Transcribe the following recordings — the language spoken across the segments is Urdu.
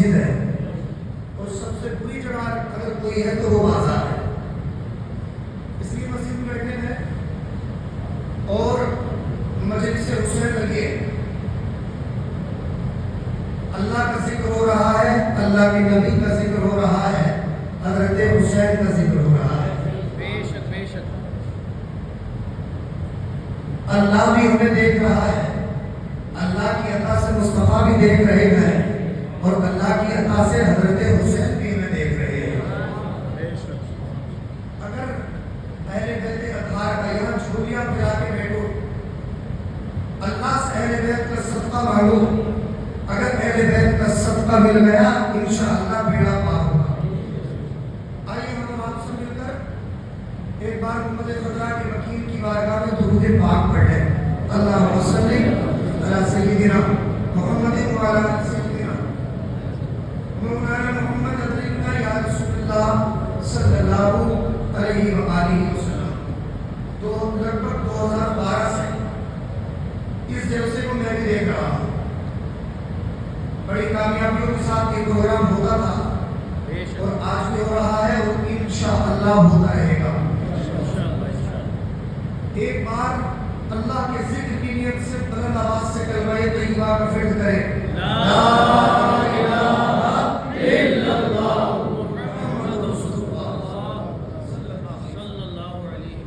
مسجد ہے، اور سب سے بری جگہ اگر کوئی ہے تو وہ بازار ہے. اس لیے مسجد میں بیٹھے ہیں اور مجلس حسین لگے، اللہ کا ذکر ہو رہا ہے، اللہ کے نبی کا ذکر ہو رہا ہے، حضرت حسین کا ذکر ہو رہا ہے. بے شک بے شک. اللہ بھی ہمیں دیکھ رہا ہے، اللہ کی عطا سے مصطفیٰ بھی دیکھ رہے ہیں، اور اللہ کی عطا سے حضرت حسین بھی ہمیں دیکھ رہے ہیں. اگر اہل بیت اطہار کا یہاں جھولیاں پلا کے بیٹھو، اللہ سے اہل بیت کا صدقہ مانگو، اگر اہل بیت کا صدقہ مل گیا انشاءاللہ بیڑا پار ہوگا. آئیے ہم آپ سے مل کر ایک بار محمد خدا کے وکیل کی بارگاہ میں درود پاک پڑھ لیں. اللہم صلی علی سیدنا محمد وعلی آل سیدنا مولانا محمد ادرینا یا رسول اللہ صلی اللہ علیہ وآلہ وسلم. تو لگ بھگ 2012 سے اس جلسے کو میں بھی دیکھ رہا ہوں. بڑی کامیابیوں کے ساتھ یہ پروگرام ہوتا تھا اور آج بھی ہو رہا ہے اور انشاءاللہ ہوتا رہے گا. ایک بار اللہ کے ذکر کی نیت سے بلند آواز سے کلمہ طیبہ کا فرد کریں. لا الہ الا اللہ محمد رسول اللہ صلی اللہ علیہ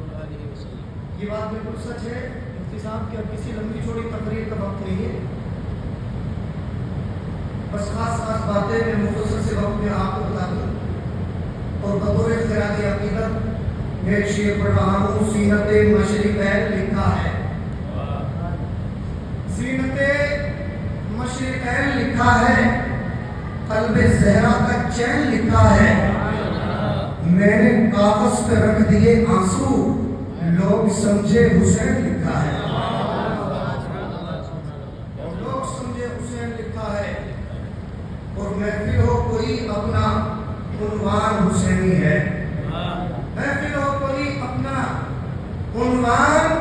وسلم. یہ بات بالکل سچ ہے مفتی صاحب کہ اب کسی لمبی چوڑی تقریر کا وقت نہیں ہے. بس خاص باتیں میں مختصر سے وقت میں آپ کو بتا دوں اور بطور خیراتی عقیدت میں ایک شعر پڑھ رہا ہوں. زینت مشرقین لکھا ہے، زینت مشرقین لکھا ہے، قلب زہرا کا چین لکھا ہے. میں نے کاغذ پہ رکھ دیے آنسو، لوگ سمجھے حسین لکھا ہے. لوگ سمجھے حسین لکھا ہے. اور محفل ہو کوئی اپنا عنوان حسینی ہے، محفل ہو کوئی اپنا عنوان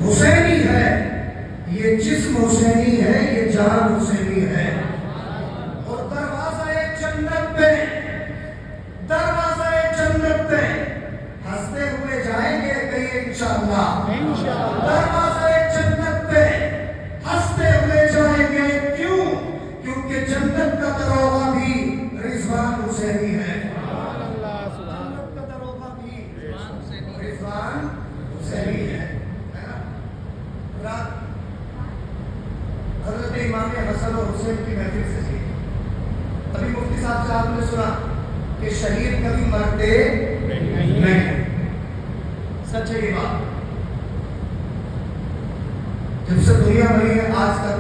حسینی ہے. یہ جسم حسینی ہے، یہ جان حسینی ہے. اور دروازہ جنت پہ، دروازہ جنت پہ ہنستے ہوئے جائیں گے کہیں انشاءاللہ. دروازہ جنت پہ ہنستے ہوئے جائیں گے. کیوں؟ کیونکہ جنت کا دروازہ بھی رضوان حسینی ہے. جنت کا دروازہ بھی رضوان حسینی ہے. رات حضرت امام حسن اور حسین کی محفل سے تھی. ابھی مفتی صاحب سے آپ نے سنا کہ شہید کبھی مرتے نہیں. سچ ہے یہ بات. جب سے دنیا بنی ہے آج تک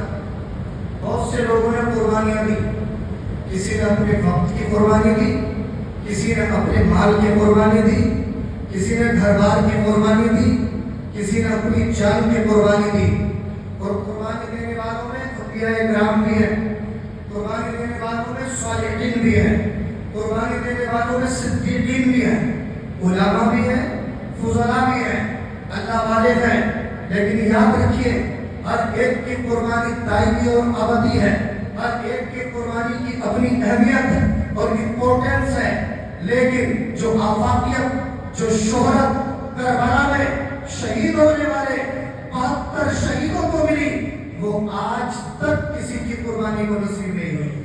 بہت سے لوگوں نے قربانیاں دی. کسی نے اپنے وقت کی قربانی دی، کسی نے اپنے مال کی قربانی دی، کسی نے گھر بار کی قربانی دی، کسی نے اپنی جان کی قربانی دی. اور قربانی دینے والوں میں انبیاء کرام بھی ہیں، قربانی دینے والوں میں صالحین بھی ہیں، قربانی دینے والوں میں صدیقین بھی ہیں، علماء بھی ہیں، فضلاء بھی ہیں، اللہ والے ہیں. لیکن یاد رکھیے ہر ایک کی قربانی دائمی اور ابدی ہے. ہر ایک کی قربانی کی اپنی اہمیت ہے اور امپورٹنس ہے. لیکن جو آفاقیت، جو شہرت کربلا میں شہید ہونے والے 72 شہیدوں کو ملی، وہ آج تک کسی کی قربانی کو نصیب نہیں ہوئی.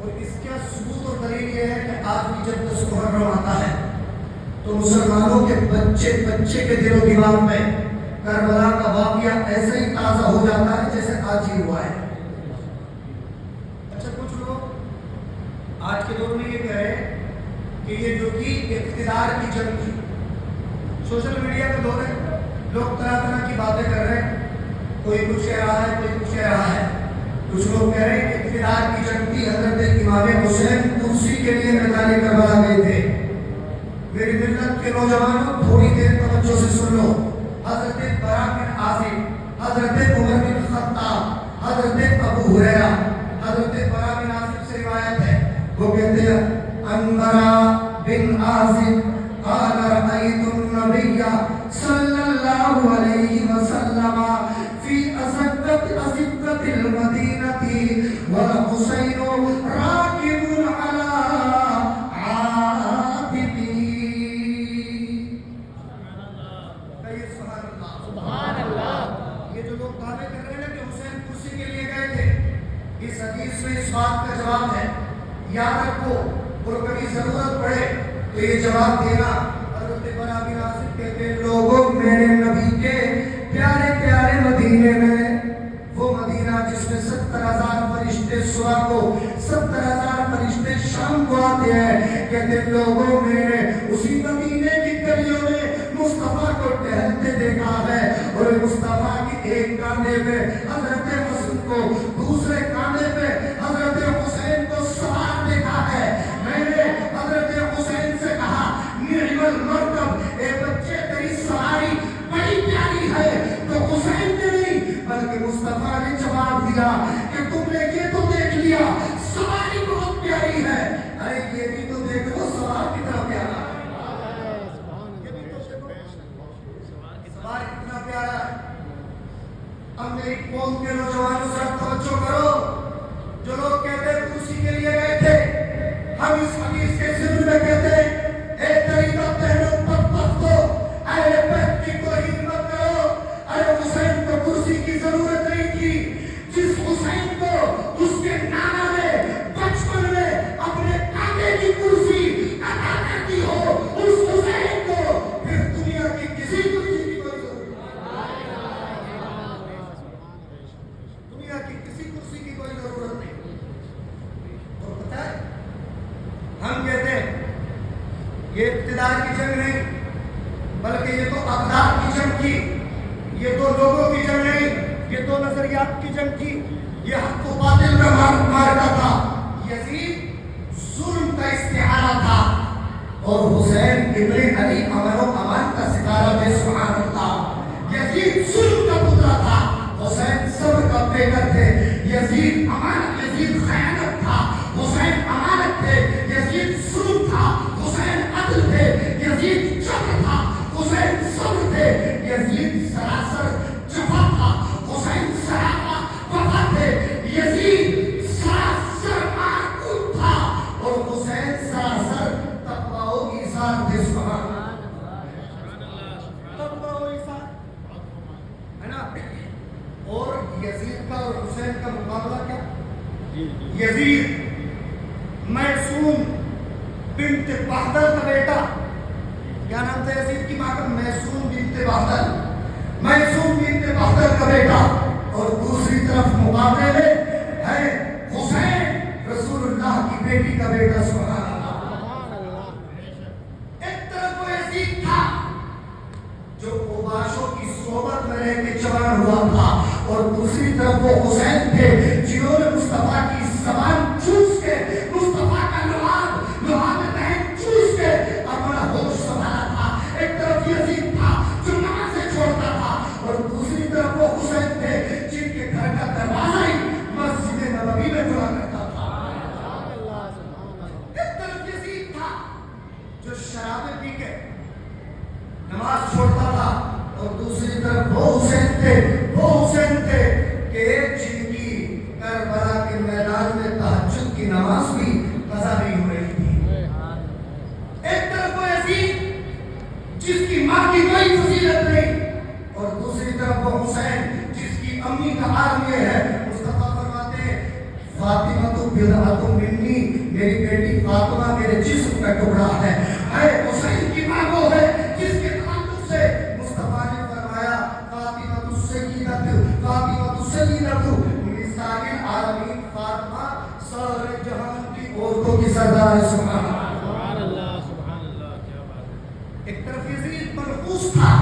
اور اس کا ثبوت اور دلیل یہ ہے کہ آج بھی جب 10 محرم آتا ہے تو مسلمانوں کے بچے کے دل و دماغ میں کربلا کا واقعہ ایسے ہی تازہ ہو جاتا ہے جیسے آج ہی ہوا ہے. اچھا کچھ لوگ آج کے دور میں یہ کہہ رہے ہیں کہ یہ جو کہ اقتدار کی جنگ تھی. سوشل میڈیا کا دور ہے، لوگ طرح طرح کی باتیں کر رہے ہیں. کوئی کچھ کہہ رہا ہے، کوئی کچھ کہہ رہا ہے. کچھ لوگ کہہ رہے ہیں کہ اقتدار کی جنگ تھی، حضرت امام حسین کرسی کے لیے میدان کربلا گئے تھے. میری ملت کے نوجوانوں تھوڑی دیر توجہ سے سن لو. حضرت برا بن عازب، حضرت عمر بن خطاب، حضرت ابو ہریرہ، حضرت برا بن عازب سے روایت ہے، وہ کہتے ہیں ان برا بن عازب قال رأيت النبي صلى الله عليه وسلم في أزقة المدینة والحسین راکب علی عاتقی. کہیے سبحان اللہ. سبحان اللہ. یہ جو لوگ دعوے کر رہے ہیں کہ حسین کرسی کے لیے گئے تھے، اس حدیث میں اس بات کا جواب ہے. یاد رکھو، اور کبھی ضرورت پڑے تو یہ جواب دینا. حضرت برا بن عازب کہتے ہیں لوگوں میرے نبی کے پیارے پیارے مدینے میں، وہ مدینہ جس میں 70,000 فرشتے صبح کو 70,000 فرشتے شام کو آتے ہیں، کہتے ہیں لوگوں میرے اسی مدینے کی گلیوں میں مصطفیٰ کو ٹہلتے دیکھا ہے، اور مصطفیٰ کی ایک کاندھے پہ حضرت حسن کو، دوسرے کاندھے پہ حضرت حسین کو سوار دیکھا ہے. میں نے حضرت حسین سے کہا نعم المرکب، اے بچے تیری سواری بڑی پیاری ہے. تو حسین نے نہیں بلکہ مصطفیٰ نے جواب دیا کہ تم نے یہ تو دیکھ لیا سواری بہت پیاری ہے، ارے یہ بھی تو دیکھ لو سوار کتنا پیارا ہے. سوار کتنا پیارا ہے. اب میری قوم کے نوجوانوں سے توجہ کرو، جو لوگ کہتے ہیں کرسی کے لیے گئے تھے، ہم اس حدیث کے ضمن میں کہتے ہیں اے طریقہ پہنو بدبختو، اہل بیت کی توہین مت کرو. ارے حسین کو کرسی کی ضرورت نہیں تھی. جس حسین کو اس کے نانا نے بچپن میں اپنے کاکے کی کرسی عطا کر دی ہو، اس حسین کو پھر دنیا کی کسی کرسی کی کوئی ضرورت نہیں. دنیا کی کسی کرسی کی کوئی ضرورت نہیں. اور پتہ ہے ہم کہتے ہیں یہ اقتدار کی جنگ نہیں بلکہ یہ تو اقدار کی جنگ تھی، یہ تو لوگوں کی جنگ نہیں، یہ تو نظریات کی جنگ تھی، یہ حق و باطل کا معرکہ تھا. یزید ظلم کا استعارہ تھا اور حسین ابن علی امن و امان کا ستارہ تھے. سبحان اللہ. یزید ظلم کا پترا تھا، حسین صبر کا پیکر تھے. یزید امانت، یزید خیانت تھا، حسین امانت تھے. یزید ظلم تھا، حسین عدل تھے. یزید جبر تھا، حسین صبر تھے. یزید سراسر جفا تھا، حسین سراپا وفا تھے. یزید سراسر معقول تھا اور حسین سراسر تقویٰ و ایثار تھے. سبحان اللہ. تقویٰ و ایثار ہے نا. اور یزید کا اور حسین کا مقابلہ کیا؟ یزید معصوم بنت بہدل کا بیٹا، کیا نام تھا یزید کی ماں کا؟ معصوم بنت بہدل. معصوم بنت بہدل کا بیٹا. اور دوسری طرف مقابلے میں ہے حسین رسول اللہ کی بیٹی کا بیٹا. سبحان اللہ. ایک طرف وہ یزید تھا جو اوباشوں کی صحبت میں رہ کے جوان ہوا تھا، اور دوسری طرف وہ حسین تھے جنہوں نے مصطفیٰ کی زبان چوس کے، مصطفیٰ کا لعاب دہن چوس کے اپنا ہوش سنبھالا تھا. ایک طرف یزید تھا جو نمازیں چھوڑتا تھا، اور دوسری طرف وہ حسین تھے جن کے گھر کا دروازہ ہی مسجد نبوی میں کھلا کرتا تھا. ایک طرف یزید تھا جو شرابیں پی کے نماز چھوڑتا تھا، اور دوسری طرف وہ حسین تھے کہ جن کی کربلا کے میدان میں تہجد کی نماز بھی قضا نہیں ہو رہی تھی. ایک طرف وہ یزید جس کی ماں کی کوئی فضیلت نہیں، اور دوسری طرف وہ حسین جس کی امی کا عالم یہ ہے. مصطفیٰ فرماتے ہیں فاطمہ تو بضعۃ منی، میری بیٹی فاطمہ میرے جسم کا ٹکڑا ہے. حسین کی ماں وہ ہے جس کے تعلق سے مصطفیٰ نے فرمایا فاطمہ سیدۃ نساء العالمین، فاطمہ سارے جہان کی عورتوں کی سردار. سبحان اللہ. سبحان اللہ. کیا بات ہے. ایک طرف یزید منحوس تھا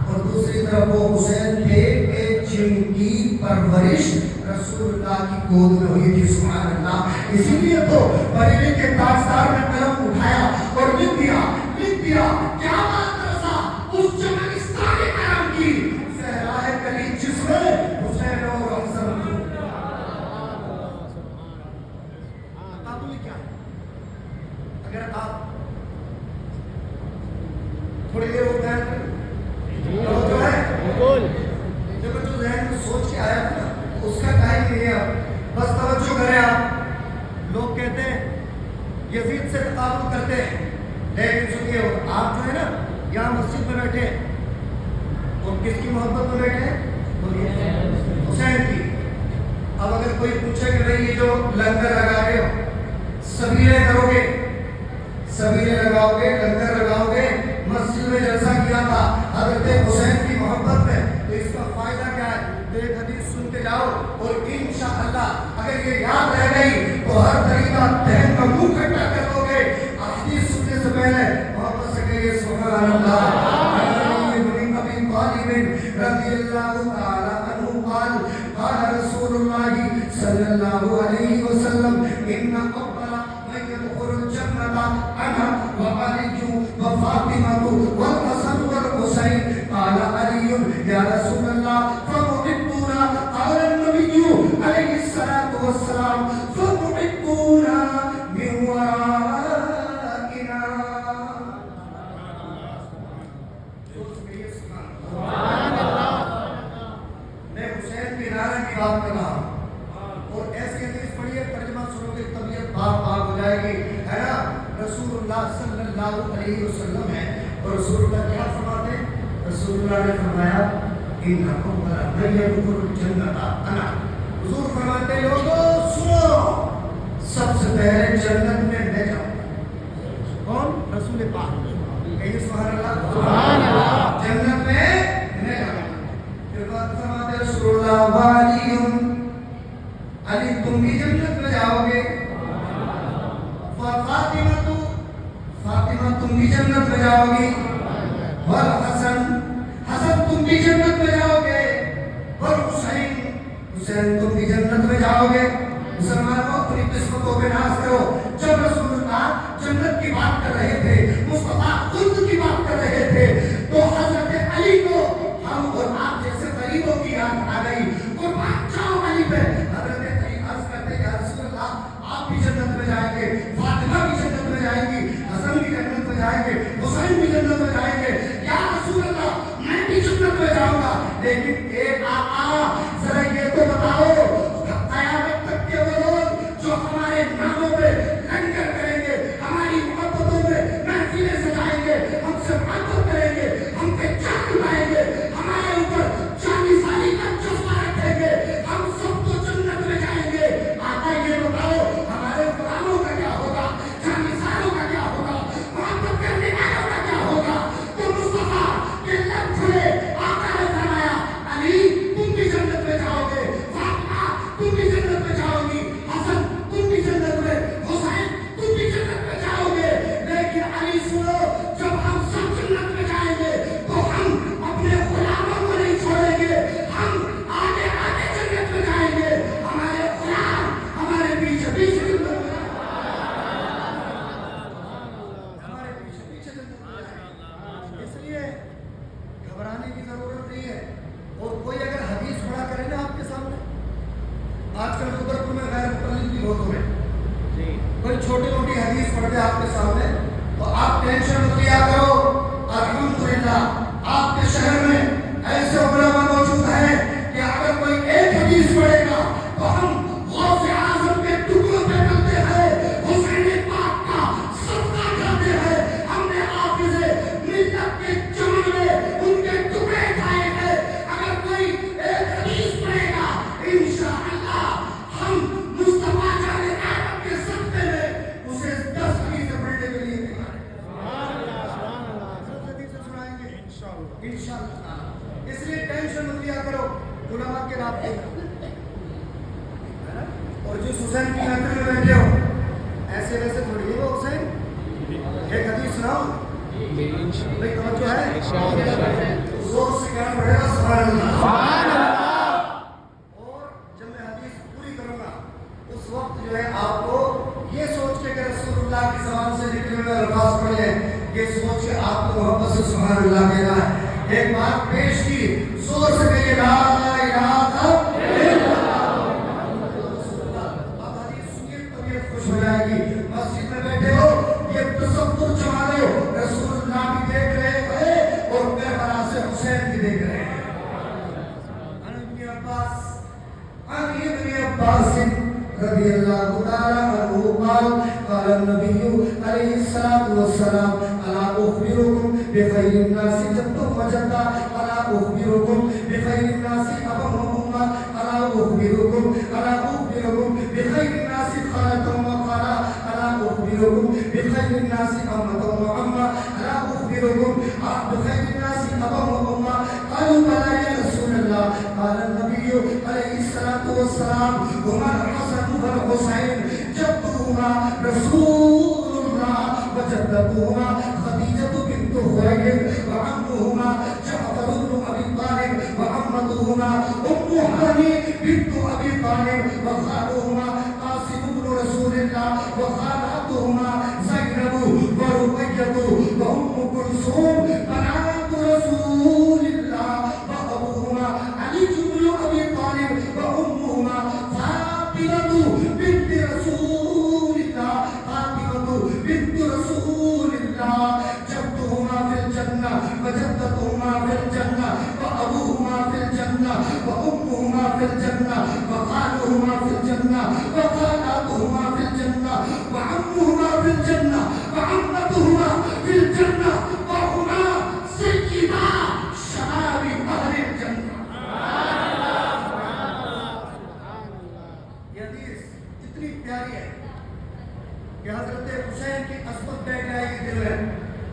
اور دوسری طرف وہ حسین تھے کہ جن کی پرورش رسول اللہ کی گود میں ہوئی تھی. سبحان اللہ. اسی لیے تو بریلی کے تاجدار نے قلم اٹھایا اور لکھ دیا کیا بات رضا اس چمنستان کرم کی صحرائے کلی جس میں حسین اور حسن کو. تقابل کیا ہے؟ اگر آپ تھوڑی دیر ہو گیا جو ہے جب جو ذہن میں سوچ کے آیا تھا اس کا ٹائم نہیں ہے. بس توجہ کریں آپ. لوگ کہتے ہیں یزید سے تقابل کرتے ہیں، لیکن سنیے آپ جو ہے نا یہاں مسجد میں بیٹھے اور کس کی محبت میں بیٹھے بولیے حسین کی. اب اگر کوئی پوچھے کہ بھائی یہ جو لنگر لگا رہے ہو سبیلے کرو گے، سبیلے لگاؤ گے، لنگر لگاؤ گے، مسجد میں جلسہ کیا تھا حضرت حسین کی محبت میں، تو اس کا فائدہ کیا ہے؟ تو ایک حدیث سن کے جاؤ اور انشاءاللہ اگر یہ یاد رہ گئی تو ہر طریقہ بہن کا منہ کھٹا کر دو گے. حدیث سننے سے پہلے محبت سے کہیے سبحان اللہ. رضی اللہ تعالی عنہ قال قال رسول اللہ صلی اللہ علیہ وسلم ان اول من يدخل الجنة انا وعلي وفاطمة والحسن والحسين. قال علي يا رسول الله فمحبونا. قال النبي عليه الصلاة والسلام فمحبونا من ورائنا. میں حسین کے نعرے کی بات کر رہا ہوں اور ایسی حدیث پڑھی ہے ترجمہ سنو گے طبیعت پاک پاک ہو جائے گی، ہے نا. رسول اللہ صلی اللہ علیہ وسلم ہے اور رسول اللہ کیا فرماتے ہیں؟ رسول اللہ نے فرمایا ان اول من يدخل الجنة انا. حضور فرماتے ہیں لوگوں سنو، سب سے پہلے جنت میں میں جاؤں گا. کون؟ رسول پاک. کہیے سبحان اللہ. سبحان اللہ. جنت میں میں جاؤں گا. پھر بات فرماتے رسول اللہ وعلی، علی تم بھی جنت میں جاؤ گے. فاطمہ، فاطمہ تم بھی جنت میں جاؤ گی. والحسن، حسن تم بھی جنت میں جاؤ گے. والحسین، حسین تم بھی جنت میں جاؤ گے. مسلمانوں اپنی قسمتوں پہ ناز کرو. جب رسول اللہ جنت کی بات کر رہے تھے، مصطفیٰ خود کی بات کر رہے تھے، تو حضرت علی کو ہم اور آپ جیسے غریبوں کی یاد آ گئی. قربان جاؤ علی پہ. حضرت علی عرض کرتے ہیں یا رسول اللہ آپ بھی جنت میں جائیں گے، فاطمہ بھی جنت میں جائیں گی، حسن بھی جنت میں جائیں گے، حسین بھی جنت میں جائیں گے. یا رسول اللہ میں بھی جنت میں جاؤں گا، لیکن ایک آقا ذرا یہ تو بتاؤ قیامت تک کے وہ لوگ جو ہمارے ناموں پہ لنگر کریں گے، ہماری محبتوں میں محفلیں سجائیں گے، ہم سے محبت کریں گے، ہم پہ جان لائیں گے، ہمارے اوپر جانی ساری کا جذبہ رکھیں گے، ہم سب تو جنت میں جائیں گے. آقا یہ بتاؤ ہمارے غلاموں کا کیا ہوگا، جانی ساروں کا کیا ہوگا، محبت کرنے والوں کا کیا ہوگا؟ تو مصطفیٰ کے لب کھلے آقا نے فرمایا علی تم بھی جنت میں جاؤ گے، فاطمہ تم بھی جنت میں جاؤ گی، حسن تم بھی جنت میں، حسین تم بھی جنت میں جاؤ گے. لیکن علی سنو، جب ہم سب جنت میں جائیں گے تو ہم اپنے غلاموں کو نہیں چھوڑیں گے، ہم آگے آگے جنت میں جائیں گے. ہمارے غلام ہمارے پیچھے پیچھے جنت میں جائیں گے. ہمارے پیچھے پیچھے جنت میں جائیں گے. اس لیے گھبرانے کی ضرورت نہیں ہے. اور کوئی اگر حدیث پڑھا کرے نا آپ کے سامنے، آج کل رودرپور میں غیر متعلق بھی بہت ہوئے، کوئی چھوٹی موٹی حدیث پڑھ کے آپ کے سامنے، تو آپ ٹینشن مت لیا کرو. الحمدللہ آپ کے شہر میں ایسے علماء موجود ہیں کہ اگر کوئی ایک حدیث پڑھے گا تو ہم غوث اعظم کے ٹکڑوں پہ چلتے ہیں، حسین پاک کا صدقہ کھاتے ہیں. ہم نے حافظ ملت کے جمع میں ان کے ٹکڑے کھائے ہیں. اگر کوئی ایک حدیث پڑھے گا انشاءاللہ ہم مصطفیٰ جان عالم کے صدقے میں اسے 10 حدیثیں پڑھنے کے لیے تیار ہیں. انشاءاللہ. اس لیے ٹینشن مت لیا کرو، علماء کے رابطے کرو. اور جس حسین کی محفل میں بیٹھے ہو ایسے ویسے تھوڑی ہے وہ حسین. ایک حدیث سناؤ بھائی، توجہ ہے؟ زور سے کہنا پڑے گا سبحان اللہ. اور جب میں حدیث پوری کروں گا اس وقت جو ہے آپ کو یہ سوچ کے کہ رسول اللہ کی زبان سے نکلے ہوئے الفاظ پڑھے ہیں، یہ سوچ کے آپ کو محبت سے سبحان اللہ کہنا ہے. ایک بات پیش کی، زور سے کہیے لا الہ الا اللہ. اب حدیث سنیے طبیعت خوش ہو جائے گی. مسجد میں بیٹھے ہو یہ تصور جما رہے ہو، رسول اللہ بھی دیکھ رہے ہیں اور کربلا سے حسین بھی دیکھ رہے ہیں. عن ابن عباس عباس رضی اللہ تعالی عنہ قال قال النبی علیہ الصلوۃ والسلام الا اخبرکم بخیر الناس جد وجدا الا اخبرکم بخیر الناس ابا و الا اخبرکم بخیر الناس خالۃ و خالہ الا اخبرکم بخیر الناس امۃ و عمہ الا اخبرکم بخیر الناس ابا و امہ قالوا بلى يا رسول الله قال النبي عليه الصلاة والسلام هما الحسن والحسين جدهما رسول الله وجدتهما خديجة بنت خويلد وعمهما جعفر بن أبي طالب وعمتهما أم هاني بنت أبي طالب وخالهما قاسم بن رسول الله وخالاتهما زينب ورقية وأم كلثوم بنات رسول الله وأبوهما علي بن أبي طالب وأمهما فاطمة بنت رسول الله بنت رسول الله جدهما في الجنة وجدتهما في الجنة وأبوهما في الجنة وأمهما في الجنة وخالهما في الجنة وخالاتهما في الجنة وعمهما في الجنة وعمتهما في الجنة وهما سيدا شباب أهل الجنة. یہ حدیث اتنی پیاری ہے کہ حضرت حسین کی عصمت بیٹھ جائے گی دل میں.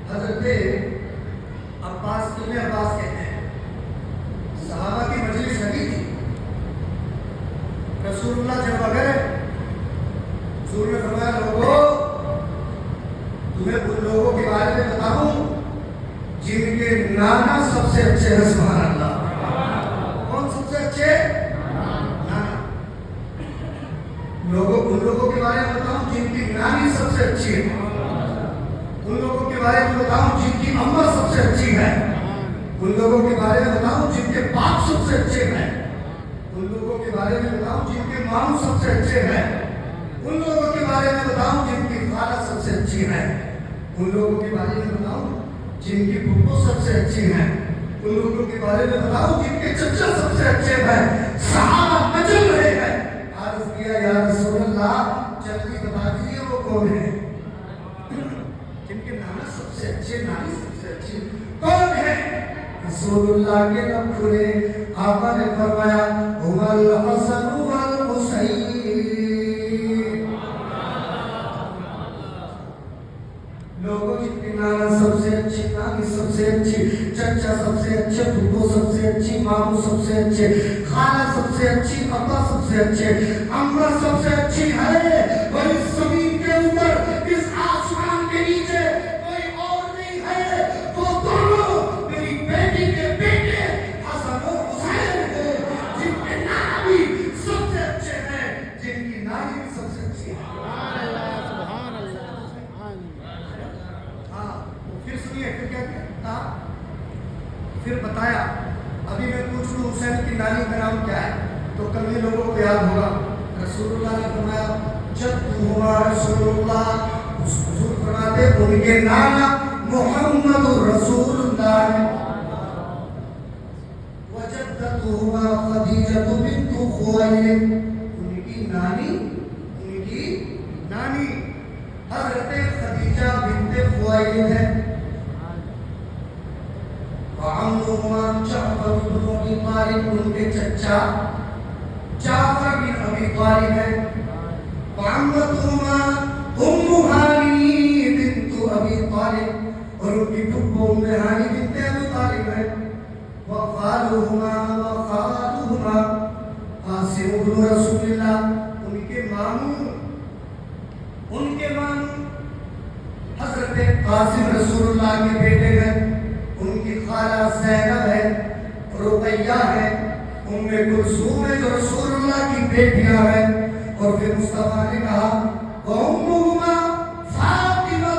حضرت عباس ابن عباس کہتے ہیں صحابہ کی مجلس لگی تھی. رسول اللہ جب گئے حضور نے فرمایا لوگوں تمہیں ان لوگوں کے بارے میں بتاؤں جن کے نانا سب سے اچھے ہیں. سبحان اللہ. کون سب سے اچھے؟ نانا. ان لوگوں کے بارے میں بتاؤں جن کی نانی سب سے اچھی ہے. ان لوگوں کے بارے میں بتاؤں جن کی اماں سب سے اچھی ہے. ان لوگوں کے بارے میں بتاؤں جن کے باپ سب سے اچھے ہیں. ان لوگوں کے بارے میں بتاؤں جن کے ماموں سب سے اچھے ہیں. ان لوگوں کے بارے میں بتاؤں جن کی خالہ سب سے اچھی ہے. ان لوگوں کے بارے میں بتاؤں جن کی پھپھو سب سے اچھی ہیں. ان لوگوں کے بارے میں بتاؤں جن کے چچا سب سے اچھے ہیں. صحابہ مچل رہے ہیں. عرض کیا یا رسول اللہ جلدی بتا دیجیے وہ کون ہے جن کے نانا سب سے اچھے نانی سب سے اچھی کون ہے. رسول اللہ کے لب کھلے. آقا نے فرمایا هم الحسن والحسین. لوگوں جن کی نانا سب سے اچھی نانی سب سے اچھی چچا سب سے اچھے پھپھو سب سے اچھی ماموں سب سے اچھے خالہ سب سے اچھی ابا سب سے اچھے اماں سب سے اچھی ہے. اور اس زمین کے اوپر اس آسمان کے نیچے کوئی اور نہیں ہے. وہ دونوں میری بیٹی کے بیٹے حسن و حسین ہیں جن کے نانا بھی سب سے اچھے ہیں جن کی نانی بھی سب سے اچھی ہے. پھر سنیے پھر کیا کہتا. پھر بتایا ابھی میں پوچھ لوں حسین کی نانی کا نام کیا ہے تو کل یہ لوگوں کو یاد ہوگا. رسول اللہ نے فرمایا جدہما رسول اللہ. حضور فرماتے ان کے نانا محمد رسول اللہ وجدتہما خدیجہ بنت خویلد. ان کی نانی حضرت خدیجہ بنت خویلد ہے. وعمهما جعفر بن ابی طالب. ان کے چچا جعفر بن ابی طالب ہے. وعمتهما ام ہانی بنت ابی طالب. اور ان کی پھپھو ام ہانی بنت ابی طالب ہے. وخالهما قاسم بن رسول اللہ. ان کے ماموں حضرت قاسم رسول اللہ کے بیٹے ہیں. ان کی خالہ زینب ہے رقیہ ہے ام کلثوم ہے جو رسول اللہ کی بیٹیاں ہیں. اور پھر مصطفیٰ نے کہا وَأُمُّهُمَا فاطمہ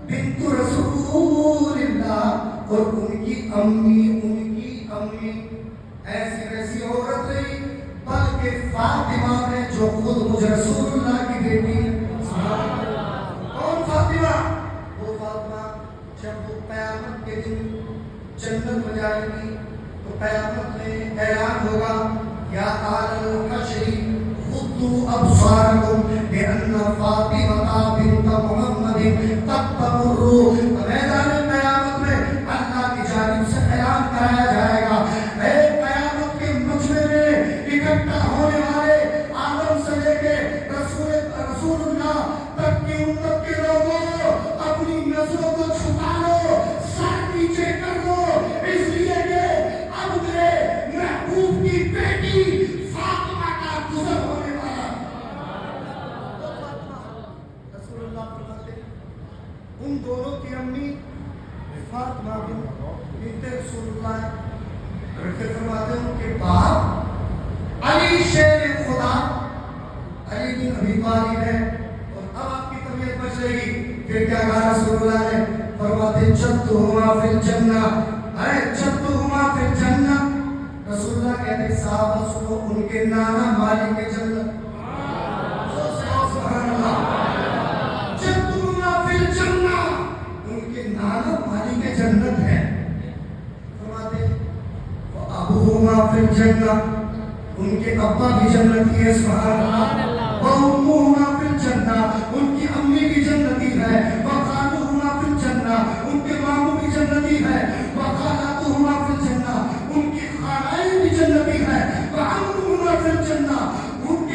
بنت رسول اللہ. اور ان کی امی ایسی ویسی عورت نہیں بلکہ فاطمہ ہے جو خود مجھے رسول اللہ کی بیٹی ہے. کون فاطمہ؟ وہ فاطمہ جب وہ قیامت کے دن جنت میں جائے گی تو قیامت میں اعلان ہوگا یا آل الحشر ابی طالب ہے اور اب آپ کی طبیعت بچ رہے گی. پھر کیا کہا رسول اللہ نے؟ فرماتے جدہما فی الجنہ، اے جدہما فی الجنہ. رسول اللہ کہتے صحابہ سنو، ان کے نانا مالک جنت. سبحان اللہ. جدہما فی الجنہ، ان کے نانا مالک جنت ہے. فرماتے ابوہما فی الجنہ، ان کے ابا بھی جنتی ہے. سبحان اللہ. وامہما فی الجنہ، ان کی امی بھی جنتی ہے. وخالہما فی الجنہ، ان کے ماموں بھی جنتی ہے. وخالاتہما فی الجنہ، ان کی خالائیں بھی جنتی ہے. وعمہما فی الجنہ، ان